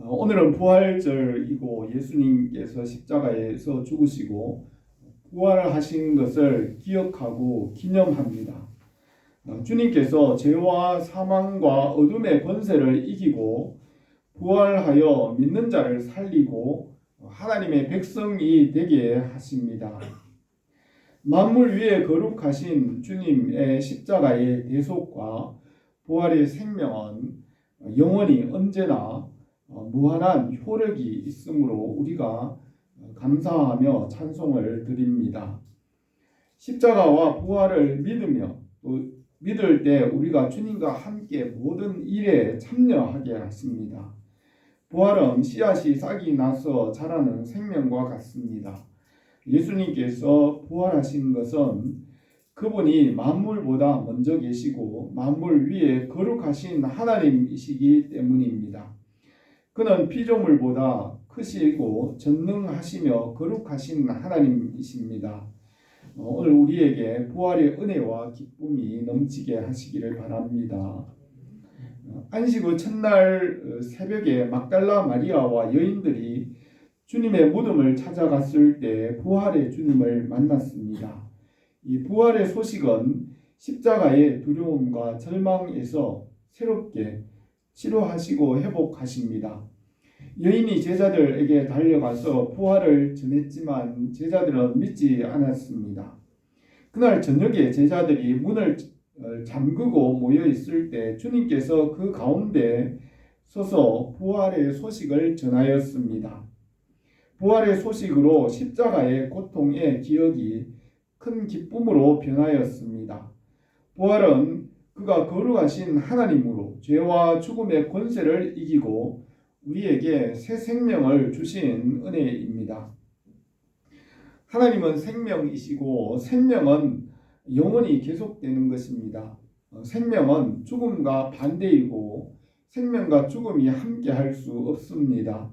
오늘은 부활절이고 예수님께서 십자가에서 죽으시고 부활하신 것을 기억하고 기념합니다. 주님께서 죄와 사망과 어둠의 권세를 이기고 부활하여 믿는 자를 살리고 하나님의 백성이 되게 하십니다. 만물 위에 거룩하신 주님의 십자가의 대속과 부활의 생명은 영원히 언제나 무한한 효력이 있으므로 우리가 감사하며 찬송을 드립니다. 십자가와 부활을 믿으며 또 믿을 때 우리가 주님과 함께 모든 일에 참여하게 하십니다. 부활은 씨앗이 싹이 나서 자라는 생명과 같습니다. 예수님께서 부활하신 것은 그분이 만물보다 먼저 계시고 만물 위에 거룩하신 하나님이시기 때문입니다. 그는 피조물보다 크시고 전능하시며 거룩하신 하나님이십니다. 오늘 우리에게 부활의 은혜와 기쁨이 넘치게 하시기를 바랍니다. 안식 후 첫날 새벽에 막달라 마리아와 여인들이 주님의 무덤을 찾아갔을 때 부활의 주님을 만났습니다. 이 부활의 소식은 십자가의 두려움과 절망에서 새롭게 치료하시고 회복하십니다. 여인이 제자들에게 달려가서 부활을 전했지만 제자들은 믿지 않았습니다. 그날 저녁에 제자들이 문을 잠그고 모여 있을 때 주님께서 그 가운데 서서 부활의 소식을 전하였습니다. 부활의 소식으로 십자가의 고통의 기억이 큰 기쁨으로 변하였습니다. 부활은 그가 거룩하신 하나님으로 죄와 죽음의 권세를 이기고 우리에게 새 생명을 주신 은혜입니다. 하나님은 생명이시고 생명은 영원히 계속되는 것입니다. 생명은 죽음과 반대이고 생명과 죽음이 함께 할 수 없습니다.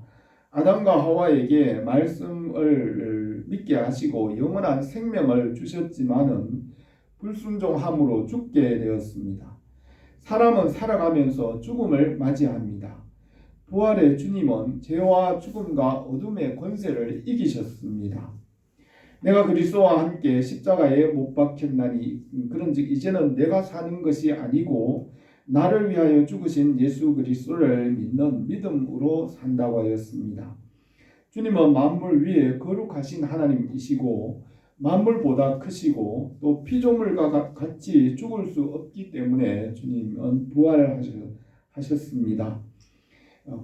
아담과 하와에게 말씀을 믿게 하시고 영원한 생명을 주셨지만은 불순종함으로 죽게 되었습니다. 사람은 살아가면서 죽음을 맞이합니다. 부활의 주님은 죄와 죽음과 어둠의 권세를 이기셨습니다. 내가 그리스도와 함께 십자가에 못 박혔나니 그런즉 이제는 내가 사는 것이 아니고 나를 위하여 죽으신 예수 그리스도를 믿는 믿음으로 산다고 하였습니다. 주님은 만물 위에 거룩하신 하나님이시고 만물보다 크시고 또 피조물과 같이 죽을 수 없기 때문에 주님은 부활하셨습니다.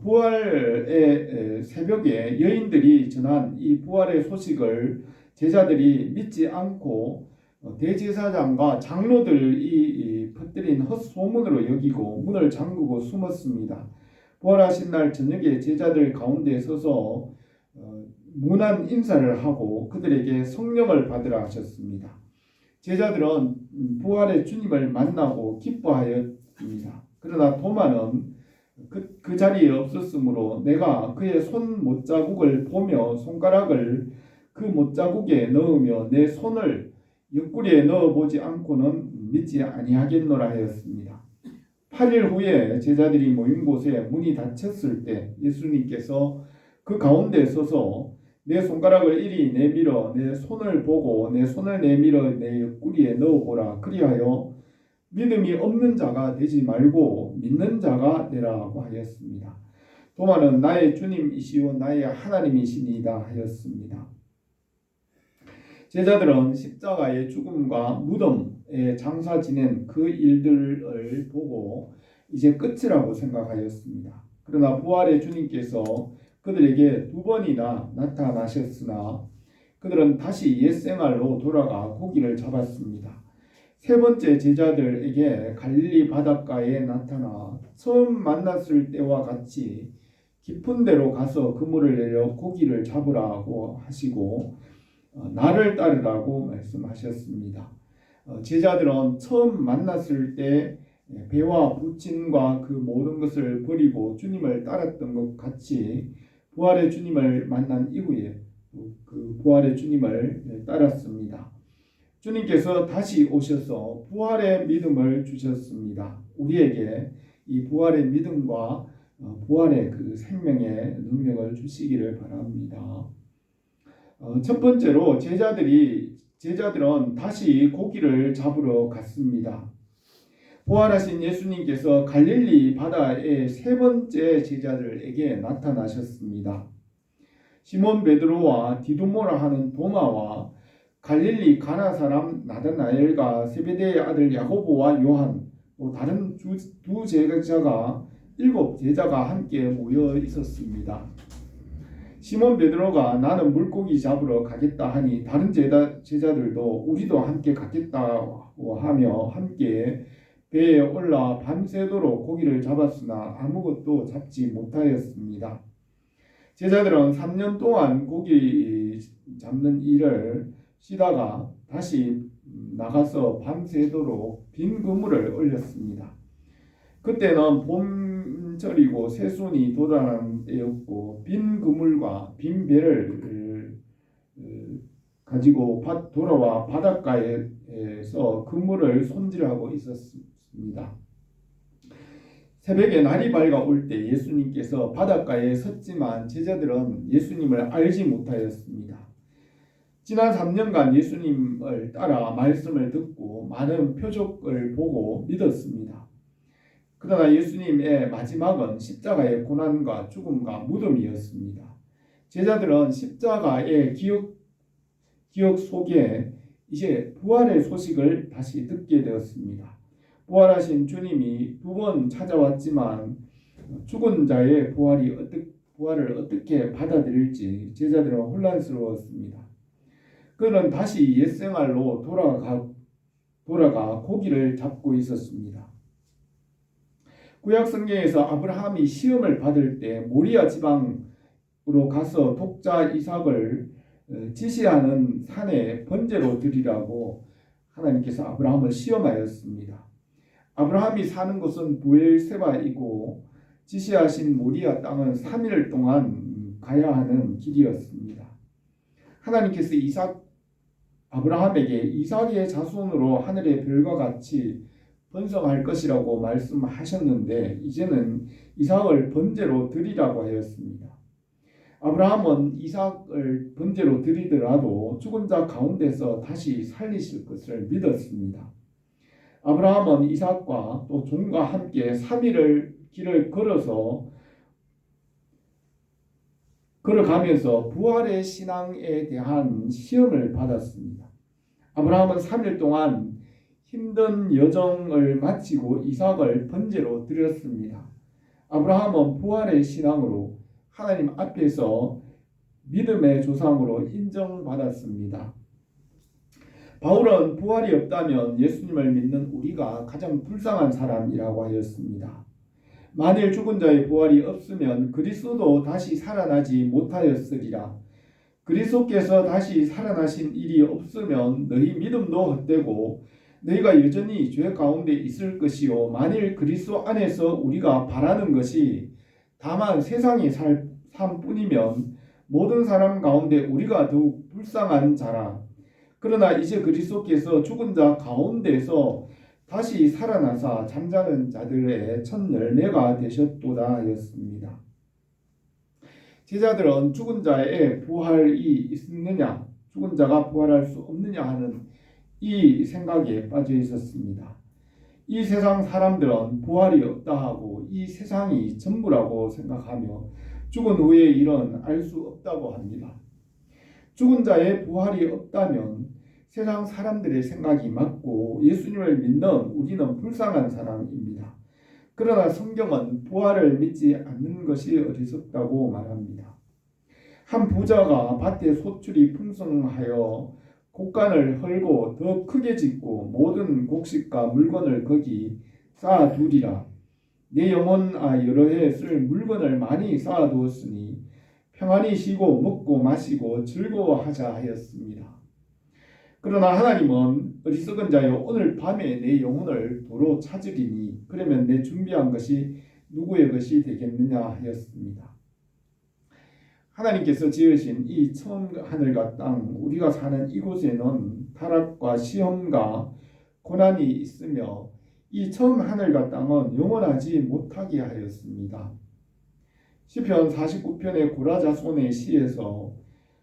부활의 새벽에 여인들이 전한 이 부활의 소식을 제자들이 믿지 않고 대제사장과 장로들이 퍼뜨린 헛소문으로 여기고 문을 잠그고 숨었습니다. 부활하신 날 저녁에 제자들 가운데 서서 문안 인사를 하고 그들에게 성령을 받으라 하셨습니다. 제자들은 부활의 주님을 만나고 기뻐하였습니다. 그러나 도마는 그 자리에 없었으므로 내가 그의 손 못자국을 보며 손가락을 그 못자국에 넣으며 내 손을 옆구리에 넣어보지 않고는 믿지 아니하겠노라 하였습니다. 8일 후에 제자들이 모인 곳에 문이 닫혔을 때 예수님께서 그 가운데 서서 내 손가락을 이리 내밀어 내 손을 보고 내 손을 내밀어 내 옆구리에 넣어보라. 그리하여 믿음이 없는 자가 되지 말고 믿는 자가 되라고 하였습니다. 도마는 나의 주님이시오 나의 하나님이시니이다 하였습니다. 제자들은 십자가의 죽음과 무덤에 장사 지낸 그 일들을 보고 이제 끝이라고 생각하였습니다. 그러나 부활의 주님께서 그들에게 2번이나 나타나셨으나 그들은 다시 옛생활로 돌아가 고기를 잡았습니다. 3번째 제자들에게 갈릴리 바닷가에 나타나 처음 만났을 때와 같이 깊은 데로 가서 그물을 내려 고기를 잡으라고 하시고 나를 따르라고 말씀하셨습니다. 제자들은 처음 만났을 때 배와 부친과 그 모든 것을 버리고 주님을 따랐던 것 같이 부활의 주님을 만난 이후에 그 부활의 주님을 따랐습니다. 주님께서 다시 오셔서 부활의 믿음을 주셨습니다. 우리에게 이 부활의 믿음과 부활의 그 생명의 능력을 주시기를 바랍니다. 첫 번째로 제자들은 다시 고기를 잡으러 갔습니다. 부활하신 예수님께서 갈릴리 바다의 세 번째 제자들에게 나타나셨습니다. 시몬 베드로와 디두모라 하는 도마와 갈릴리 가나 사람 나다나엘과 세베대의 아들 야고보와 요한, 또 다른 두 제자가 7제자가 함께 모여 있었습니다. 시몬 베드로가 나는 물고기 잡으러 가겠다 하니 다른 제자들도 우리도 함께 가겠다고 하며 함께 배에 올라 밤새도록 고기를 잡았으나 아무것도 잡지 못하였습니다. 제자들은 3년 동안 고기 잡는 일을 쉬다가 다시 나가서 밤새도록 빈 그물을 올렸습니다. 그때는 봄철이고 새순이 돋아나는 때였고 빈 그물과 빈 배를 가지고 돌아와 바닷가에서 그물을 손질하고 있었습니다. 새벽에 날이 밝아올 때 예수님께서 바닷가에 섰지만 제자들은 예수님을 알지 못하였습니다. 지난 3년간 예수님을 따라 말씀을 듣고 많은 표적을 보고 믿었습니다. 그러나 예수님의 마지막은 십자가의 고난과 죽음과 무덤이었습니다. 제자들은 십자가의 기억 속에 이제 부활의 소식을 다시 듣게 되었습니다. 부활하신 주님이 2번 찾아왔지만 죽은 자의 부활을 어떻게 받아들일지 제자들은 혼란스러웠습니다. 그는 다시 옛생활로 돌아가 고기를 잡고 있었습니다. 구약 성경에서 아브라함이 시험을 받을 때 모리아 지방으로 가서 독자 이삭을 지시하는 산에 번제로 드리라고 하나님께서 아브라함을 시험하였습니다. 아브라함이 사는 곳은 부엘세바이고 지시하신 모리아 땅은 3일 동안 가야 하는 길이었습니다. 하나님께서 아브라함에게 이삭의 자손으로 하늘의 별과 같이 번성할 것이라고 말씀하셨는데 이제는 이삭을 번제로 드리라고 하였습니다. 아브라함은 이삭을 번제로 드리더라도 죽은 자 가운데서 다시 살리실 것을 믿었습니다. 아브라함은 이삭과 또 종과 함께 3일을 길을 걸어가면서 부활의 신앙에 대한 시험을 받았습니다. 아브라함은 3일 동안 힘든 여정을 마치고 이삭을 번제로 드렸습니다. 아브라함은 부활의 신앙으로 하나님 앞에서 믿음의 조상으로 인정받았습니다. 바울은 부활이 없다면 예수님을 믿는 우리가 가장 불쌍한 사람이라고 하였습니다. 만일 죽은 자의 부활이 없으면 그리스도도 다시 살아나지 못하였으리라. 그리스도께서 다시 살아나신 일이 없으면 너희 믿음도 헛되고 너희가 여전히 죄 가운데 있을 것이요 만일 그리스도 안에서 우리가 바라는 것이 다만 세상의 삶뿐이면 모든 사람 가운데 우리가 더욱 불쌍한 자라. 그러나 이제 그리스도께서 죽은 자 가운데서 다시 살아나사 잠자는 자들의 첫 열매가 되셨도다 하였습니다. 제자들은 죽은 자의 부활이 있느냐, 죽은 자가 부활할 수 없느냐 하는 이 생각에 빠져 있었습니다. 이 세상 사람들은 부활이 없다 하고 이 세상이 전부라고 생각하며 죽은 후의 일은 알 수 없다고 합니다. 죽은 자의 부활이 없다면 세상 사람들의 생각이 맞고 예수님을 믿는 우리는 불쌍한 사람입니다. 그러나 성경은 부활을 믿지 않는 것이 어리석다고 말합니다. 한 부자가 밭에 소출이 풍성하여 곡간을 헐고 더 크게 짓고 모든 곡식과 물건을 거기 쌓아두리라. 내 영혼아 여러 해 쓸 물건을 많이 쌓아두었으니 평안히 쉬고 먹고 마시고 즐거워하자 하였습니다. 그러나 하나님은 어리석은 자여 오늘 밤에 내 영혼을 도로 찾으리니 그러면 내 준비한 것이 누구의 것이 되겠느냐 하였습니다. 하나님께서 지으신 이 처음 하늘과 땅 우리가 사는 이곳에는 타락과 시험과 고난이 있으며 이 처음 하늘과 땅은 영원하지 못하게 하였습니다. 시편 49편의 고라자손의 시에서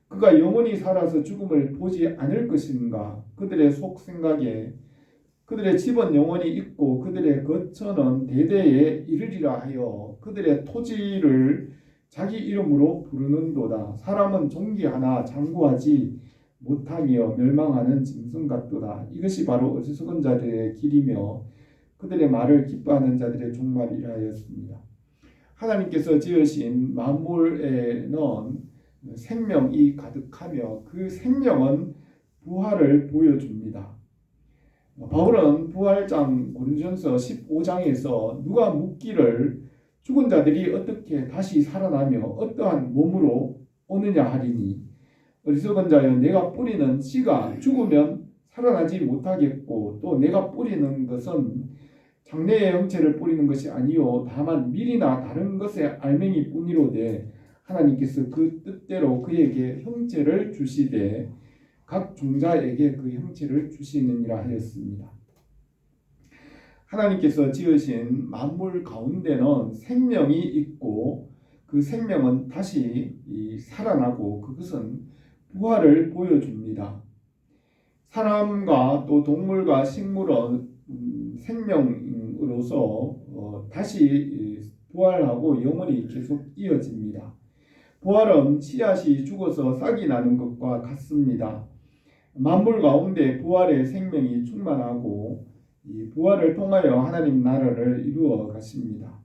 그가 영원히 살아서 죽음을 보지 않을 것인가, 그들의 속생각에 그들의 집은 영원히 있고 그들의 거처는 대대에 이르리라 하여 그들의 토지를 자기 이름으로 부르는도다. 사람은 존귀하나 장구하지 못하며 멸망하는 짐승 같도다. 이것이 바로 어리석은 자들의 길이며 그들의 말을 기뻐하는 자들의 종말이라 하였습니다. 하나님께서 지으신 만물에는 생명이 가득하며 그 생명은 부활을 보여줍니다. 바울은 부활장 고린도전서 15장에서 누가 묻기를 죽은 자들이 어떻게 다시 살아나며 어떠한 몸으로 오느냐 하리니 어리석은 자여 내가 뿌리는 씨가 죽으면 살아나지 못하겠고 또 내가 뿌리는 것은 장래의 형체를 뿌리는 것이 아니요 다만 밀이나 다른 것의 알맹이 뿐이로되 하나님께서 그 뜻대로 그에게 형체를 주시되 각 종자에게 그 형체를 주시느니라 하였습니다. 하나님께서 지으신 만물 가운데는 생명이 있고 그 생명은 다시 살아나고 그것은 부활을 보여줍니다. 사람과 또 동물과 식물은 생명으로서 다시 부활하고 영원히 계속 이어집니다. 부활은 씨앗이 죽어서 싹이 나는 것과 같습니다. 만물 가운데 부활의 생명이 충만하고 이 부활을 통하여 하나님 나라를 이루어 가십니다.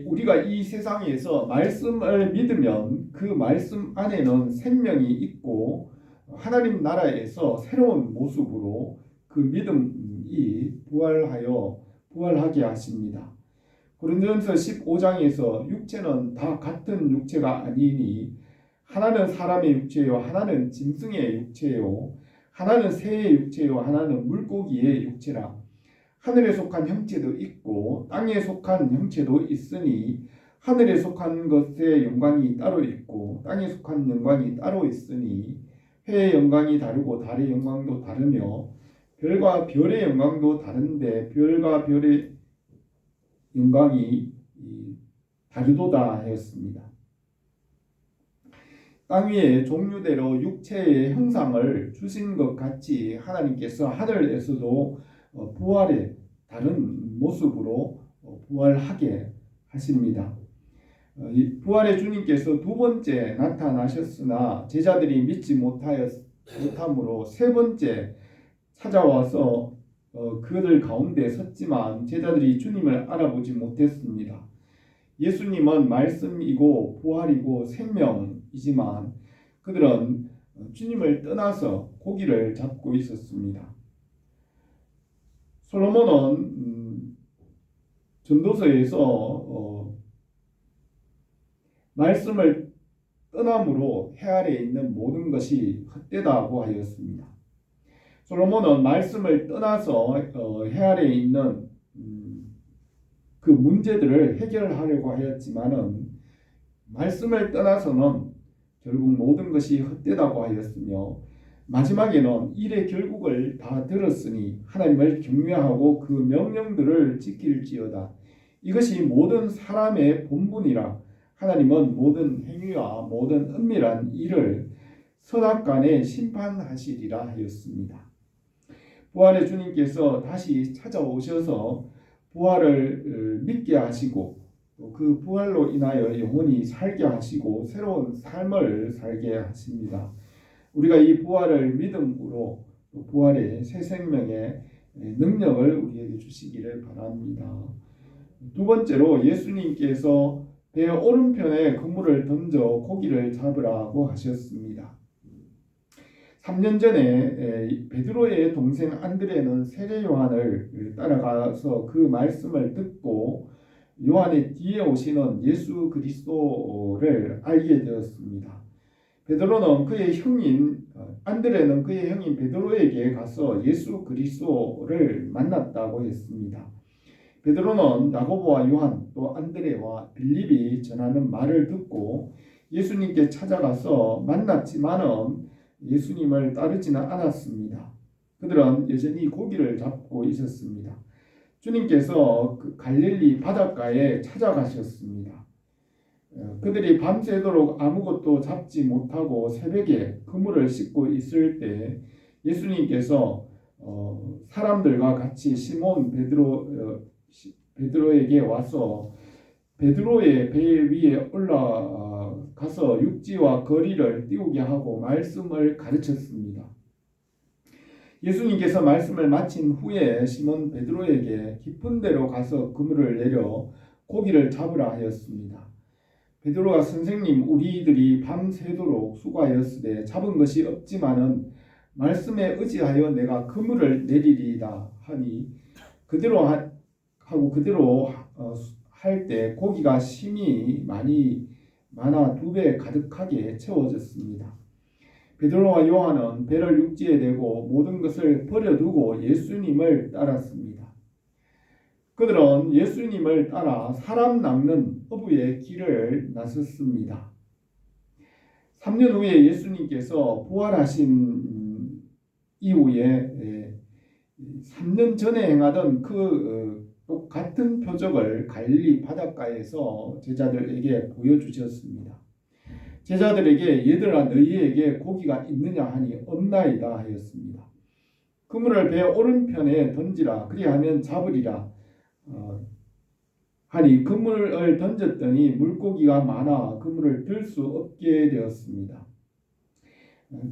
우리가 이 세상에서 말씀을 믿으면 그 말씀 안에는 생명이 있고 하나님 나라에서 새로운 모습으로 그 믿음이 부활하게 하십니다. 고린도전서 15장에서 육체는 다 같은 육체가 아니니 하나는 사람의 육체요 하나는 짐승의 육체요 하나는 새의 육체요 하나는 물고기의 육체라. 하늘에 속한 형체도 있고 땅에 속한 형체도 있으니 하늘에 속한 것의 영광이 따로 있고 땅에 속한 영광이 따로 있으니 해의 영광이 다르고 달의 영광도 다르며 별과 별의 영광도 다른데 별과 별의 영광이 다르도다 하였습니다. 땅 위에 종류대로 육체의 형상을 주신 것 같이 하나님께서 하늘에서도 부활의 다른 모습으로 부활하게 하십니다. 부활의 주님께서 두 번째 나타나셨으나 제자들이 믿지 못함으로 세 번째 찾아와서 그들 가운데 섰지만 제자들이 주님을 알아보지 못했습니다. 예수님은 말씀이고 부활이고 생명이지만 그들은 주님을 떠나서 고기를 잡고 있었습니다. 솔로몬은 전도서에서 말씀을 떠남으로 해 아래에 있는 모든 것이 헛되다고 하였습니다. 솔로몬은 말씀을 떠나서 해 아래에 있는 그 문제들을 해결하려고 하였지만은 말씀을 떠나서는 결국 모든 것이 헛되다고 하였으며 마지막에는 일의 결국을 다 들었으니 하나님을 경외하고 그 명령들을 지킬지어다. 이것이 모든 사람의 본분이라. 하나님은 모든 행위와 모든 은밀한 일을 선악간에 심판하시리라 하였습니다. 부활의 주님께서 다시 찾아오셔서 부활을 믿게 하시고 그 부활로 인하여 영원히 살게 하시고 새로운 삶을 살게 하십니다. 우리가 이 부활을 믿음으로 부활의 새 생명의 능력을 우리에게 주시기를 바랍니다. 두 번째로 예수님께서 배 오른편에 그물을 던져 고기를 잡으라고 하셨습니다. 3년 전에 베드로의 동생 안드레는 세례 요한을 따라가서 그 말씀을 듣고 요한의 뒤에 오시는 예수 그리스도를 알게 되었습니다. 베드로는 그의 형인 안드레는 그의 형인 베드로에게 가서 예수 그리스도를 만났다고 했습니다. 베드로는 야고보와 요한 또 안드레와 빌립이 전하는 말을 듣고 예수님께 찾아가서 만났지만은 예수님을 따르지는 않았습니다. 그들은 여전히 고기를 잡고 있었습니다. 주님께서 그 갈릴리 바닷가에 찾아가셨습니다. 그들이 밤새도록 아무것도 잡지 못하고 새벽에 그물을 씻고 있을 때 예수님께서 사람들과 같이 시몬 베드로에게 와서 베드로의 배 위에 올라가서 육지와 거리를 띄우게 하고 말씀을 가르쳤습니다. 예수님께서 말씀을 마친 후에 시몬 베드로에게 깊은 데로 가서 그물을 내려 고기를 잡으라 하였습니다. 베드로가 선생님, 우리들이 밤새도록 수고하였으되 잡은 것이 없지만은 말씀에 의지하여 내가 그물을 내리리이다 하니 그대로 할 때 고기가 심히 많아 2배 가득하게 채워졌습니다. 베드로와 요한은 배를 육지에 대고 모든 것을 버려두고 예수님을 따랐습니다. 그들은 예수님을 따라 사람 낚는 어부의 길을 나섰습니다. 3년 후에 예수님께서 부활하신 이후에 3년 전에 행하던 똑같은 표적을 갈릴리 바닷가에서 제자들에게 보여주셨습니다. 제자들에게 얘들아 너희에게 고기가 있느냐 하니 없나이다 하였습니다. 그물을 배 오른편에 던지라 그리하면 잡으리라 하니 그물을 던졌더니 물고기가 많아 그물을 들 수 없게 되었습니다.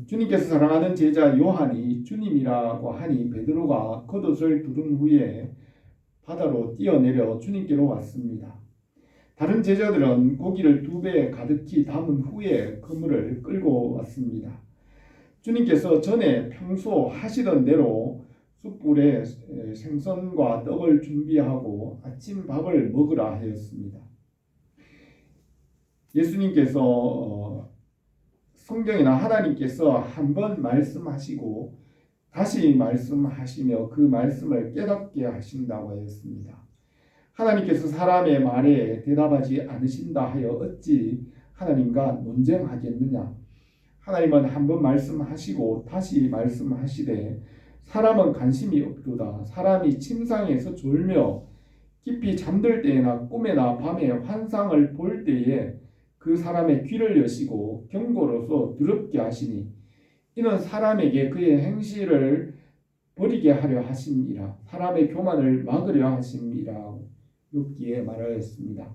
주님께서 사랑하는 제자 요한이 주님이라고 하니 베드로가 겉옷을 두른 후에 바다로 뛰어내려 주님께로 왔습니다. 다른 제자들은 고기를 2배 가득히 담은 후에 그물을 끌고 왔습니다. 주님께서 전에 평소 하시던 대로 숯불에 생선과 떡을 준비하고 아침 밥을 먹으라 하였습니다. 예수님께서 성경이나 하나님께서 한번 말씀하시고 다시 말씀하시며 그 말씀을 깨닫게 하신다고 하였습니다. 하나님께서 사람의 말에 대답하지 않으신다 하여 어찌 하나님과 논쟁하겠느냐? 하나님은 한번 말씀하시고 다시 말씀하시되 사람은 관심이 없도다. 사람이 침상에서 졸며 깊이 잠들 때나 꿈에나 밤에 환상을 볼 때에 그 사람의 귀를 여시고 경고로서 두렵게 하시니 이는 사람에게 그의 행실을 버리게 하려 하심이라. 사람의 교만을 막으려 하심이라. 욥기에 말하였습니다.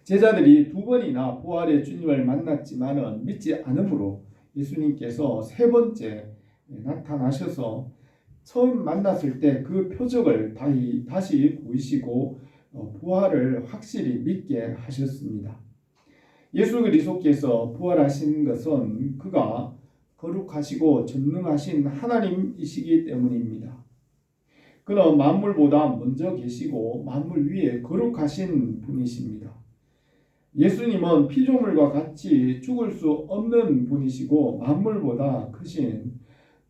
제자들이 2번이나 부활의 주님을 만났지만은 믿지 않으므로 예수님께서 3번째 나타나셔서 처음 만났을 때 그 표적을 다시 보이시고 부활을 확실히 믿게 하셨습니다. 예수 그리스도께서 부활하신 것은 그가 거룩하시고 전능하신 하나님이시기 때문입니다. 그는 만물보다 먼저 계시고 만물 위에 거룩하신 분이십니다. 예수님은 피조물과 같이 죽을 수 없는 분이시고 만물보다 크신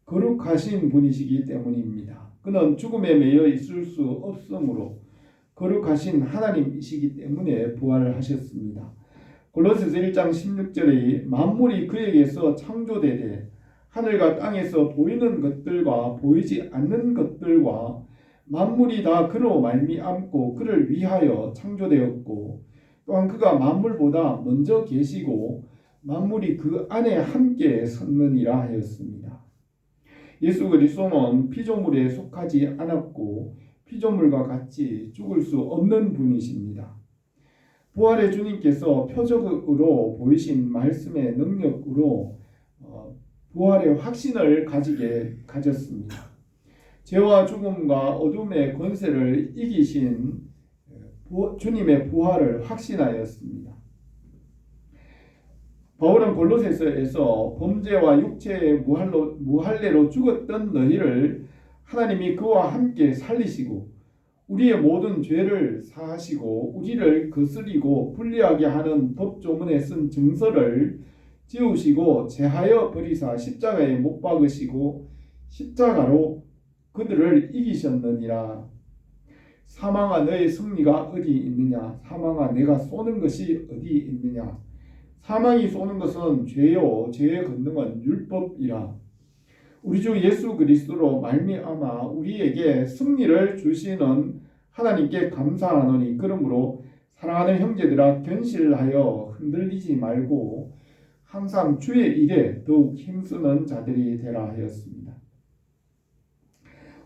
거룩하신 분이시기 때문입니다. 그는 죽음에 매여 있을 수 없으므로 거룩하신 하나님이시기 때문에 부활을 하셨습니다. 골로새서 1장 16절에 만물이 그에게서 창조되되 하늘과 땅에서 보이는 것들과 보이지 않는 것들과 만물이 다 그로 말미암고 그를 위하여 창조되었고 또한 그가 만물보다 먼저 계시고 만물이 그 안에 함께 섰느니라 하였습니다. 예수 그리스도는 피조물에 속하지 않았고 피조물과 같이 죽을 수 없는 분이십니다. 부활의 주님께서 표적으로 보이신 말씀의 능력으로 부활의 확신을 가졌습니다. 죄와 죽음과 어둠의 권세를 이기신 주님의 부활을 확신하였습니다. 바울은 골로새서에서 범죄와 육체의 무할례로 죽었던 너희를 하나님이 그와 함께 살리시고 우리의 모든 죄를 사하시고 우리를 거스리고 불리하게 하는 법조문에 쓴 증서를 지우시고 제하여 버리사 십자가에 못 박으시고 십자가로 그들을 이기셨느니라. 사망아 너의 승리가 어디 있느냐? 사망아 내가 쏘는 것이 어디 있느냐? 사망이 쏘는 것은 죄요 죄의 권능은 율법이라. 우리 주 예수 그리스도로 말미암아 우리에게 승리를 주시는 하나님께 감사하노니 그러므로 사랑하는 형제들아, 견실하여 흔들리지 말고 항상 주의 일에 더욱 힘쓰는 자들이 되라 하였습니다.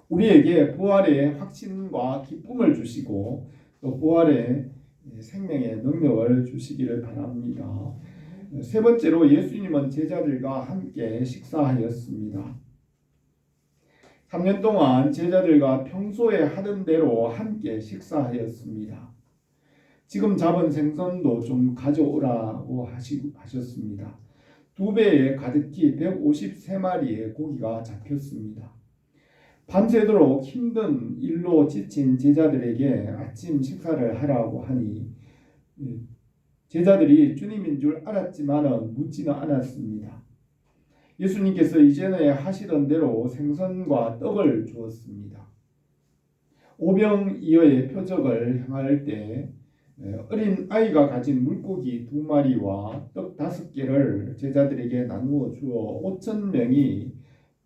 우리에게 부활의 확신과 기쁨을 주시고 또 부활의 생명의 능력을 주시기를 바랍니다. 세 번째로 예수님은 제자들과 함께 식사하였습니다. 3년 동안 제자들과 평소에 하던 대로 함께 식사하였습니다. 지금 잡은 생선도 좀 가져오라고 하셨습니다. 2배에 가득히 153마리의 고기가 잡혔습니다. 밤새도록 힘든 일로 지친 제자들에게 아침 식사를 하라고 하니 제자들이 주님인 줄 알았지만 묻지는 않았습니다. 예수님께서 이전에 하시던 대로 생선과 떡을 주었습니다. 오병이어의 표적을 행할 때 어린 아이가 가진 물고기 2마리와 떡 5개를 제자들에게 나누어 주어 5,000명이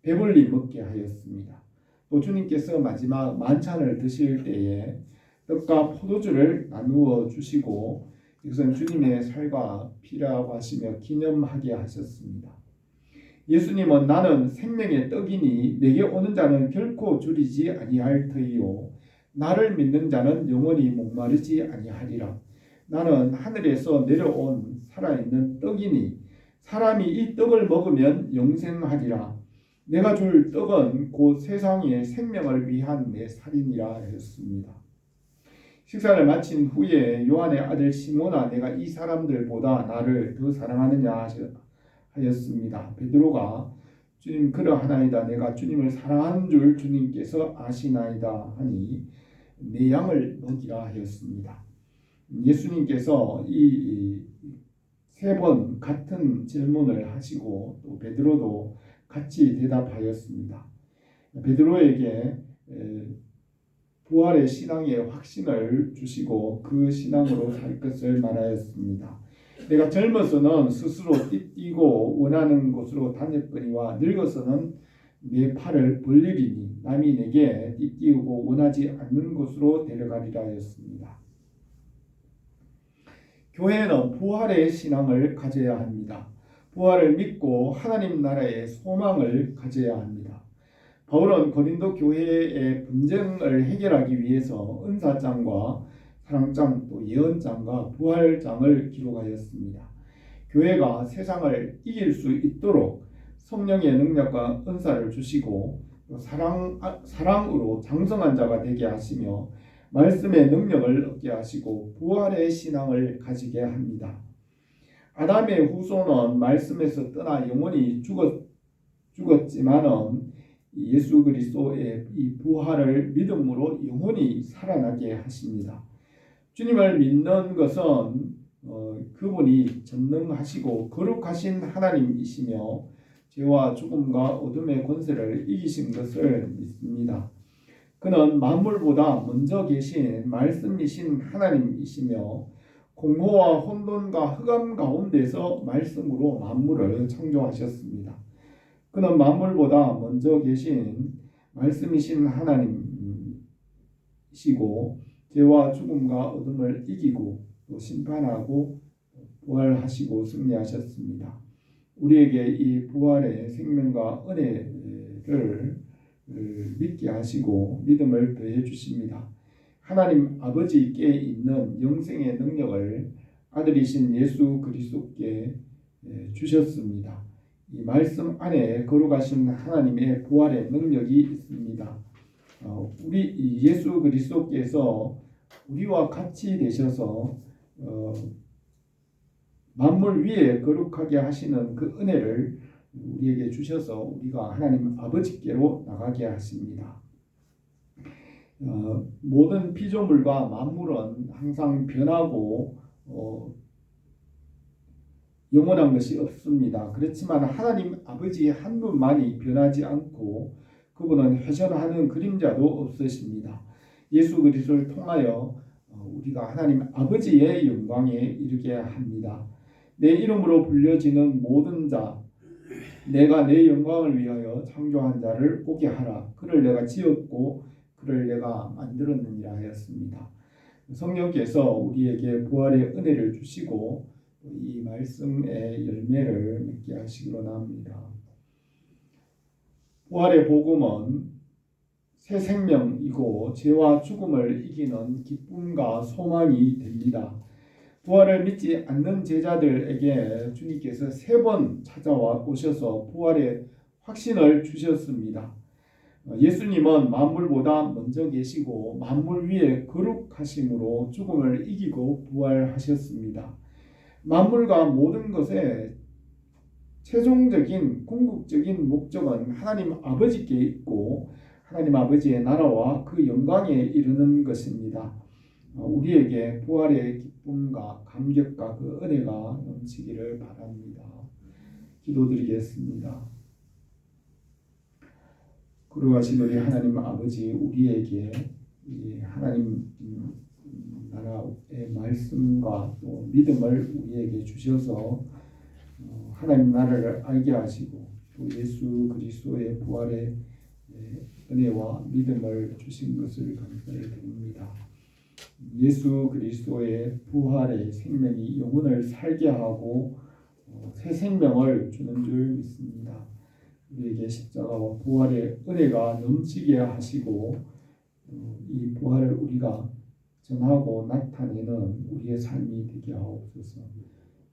배불리 먹게 하였습니다. 또 주님께서 마지막 만찬을 드실 때에 떡과 포도주를 나누어 주시고 이것은 주님의 살과 피라고 하시며 기념하게 하셨습니다. 예수님은 나는 생명의 떡이니 내게 오는 자는 결코 줄이지 아니할 터이요 나를 믿는 자는 영원히 목마르지 아니하리라. 나는 하늘에서 내려온 살아있는 떡이니 사람이 이 떡을 먹으면 영생하리라. 내가 줄 떡은 곧 세상의 생명을 위한 내 살이니라 했습니다. 식사를 마친 후에 요한의 아들 시몬아, 내가 이 사람들보다 나를 더 사랑하느냐 하였습니다. 베드로가 주님 그러하나이다. 내가 주님을 사랑하는 줄 주님께서 아시나이다 하니 내 양을 먹이라 하였습니다. 예수님께서 이 3번 같은 질문을 하시고 또 베드로도 같이 대답하였습니다. 베드로에게 부활의 신앙의 확신을 주시고 그 신앙으로 살 것을 말하였습니다. 내가 젊어서는 스스로 띠뛰고 원하는 곳으로 다녔거니와 늙어서는 내 팔을 벌리리니 남이 내게 띠뛰고 원하지 않는 곳으로 데려가리라 하였습니다. 교회는 부활의 신앙을 가져야 합니다. 부활을 믿고 하나님 나라의 소망을 가져야 합니다. 바울은 고린도 교회의 분쟁을 해결하기 위해서 은사장과 사랑장 또 예언장과 부활장을 기록하였습니다. 교회가 세상을 이길 수 있도록 성령의 능력과 은사를 주시고 사랑으로 장성한 자가 되게 하시며 말씀의 능력을 얻게 하시고 부활의 신앙을 가지게 합니다. 아담의 후손은 말씀에서 떠나 영원히 죽었지만은 예수 그리스도의 이 부활을 믿음으로 영원히 살아나게 하십니다. 주님을 믿는 것은 그분이 전능하시고 거룩하신 하나님이시며 죄와 죽음과 어둠의 권세를 이기신 것을 믿습니다. 그는 만물보다 먼저 계신 말씀이신 하나님이시며 공허와 혼돈과 흑암 가운데서 말씀으로 만물을 창조하셨습니다. 그는 만물보다 먼저 계신 말씀이신 하나님이시고 죄와 죽음과 어둠을 이기고 또 심판하고 부활하시고 승리하셨습니다. 우리에게 이 부활의 생명과 은혜를 믿게 하시고 믿음을 더해 주십니다. 하나님 아버지께 있는 영생의 능력을 아들이신 예수 그리스도께 주셨습니다. 이 말씀 안에 거룩하신 하나님의 부활의 능력이 있습니다. 우리 예수 그리스도께서 우리와 같이 되셔서 만물 위에 거룩하게 하시는 그 은혜를 우리에게 주셔서 우리가 하나님 아버지께로 나가게 하십니다. 모든 피조물과 만물은 항상 변하고 영원한 것이 없습니다. 그렇지만 하나님 아버지 한 분만이 변하지 않고 그분은 회전하는 그림자도 없으십니다. 예수 그리스도를 통하여 우리가 하나님 아버지의 영광에 이르게 합니다. 내 이름으로 불려지는 모든 자, 내가 내 영광을 위하여 창조한 자를 오게 하라. 그를 내가 지었고 그를 내가 만들었느니라 하였습니다. 성령께서 우리에게 부활의 은혜를 주시고 이 말씀의 열매를 맺게 하시기로 합니다. 부활의 복음은 새 생명이고 죄와 죽음을 이기는 기쁨과 소망이 됩니다. 부활을 믿지 않는 제자들에게 주님께서 3번 찾아와 오셔서 부활의 확신을 주셨습니다. 예수님은 만물보다 먼저 계시고 만물 위에 거룩하심으로 죽음을 이기고 부활하셨습니다. 만물과 모든 것의 최종적인 궁극적인 목적은 하나님 아버지께 있고 하나님 아버지의 나라와 그 영광에 이르는 것입니다. 우리에게 부활의 기쁨과 감격과 그 은혜가 넘치기를 바랍니다. 기도드리겠습니다. 거룩하신 우리 하나님 아버지, 우리에게 이 하나님 나라의 말씀과 또 믿음을 우리에게 주셔서 하나님 나라를 알게 하시고 또 예수 그리스도의 부활의 은혜와 믿음을 주신 것을 감사히 드립니다. 예수 그리스도의 부활의 생명이 영혼을 살게 하고 새 생명을 주는 줄 믿습니다. 우리에게 십자가와 부활의 은혜가 넘치게 하시고 이 부활을 우리가 전하고 나타내는 우리의 삶이 되게 하옵소서.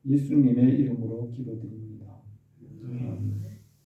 예수님의 이름으로 기도드립니다. 아멘.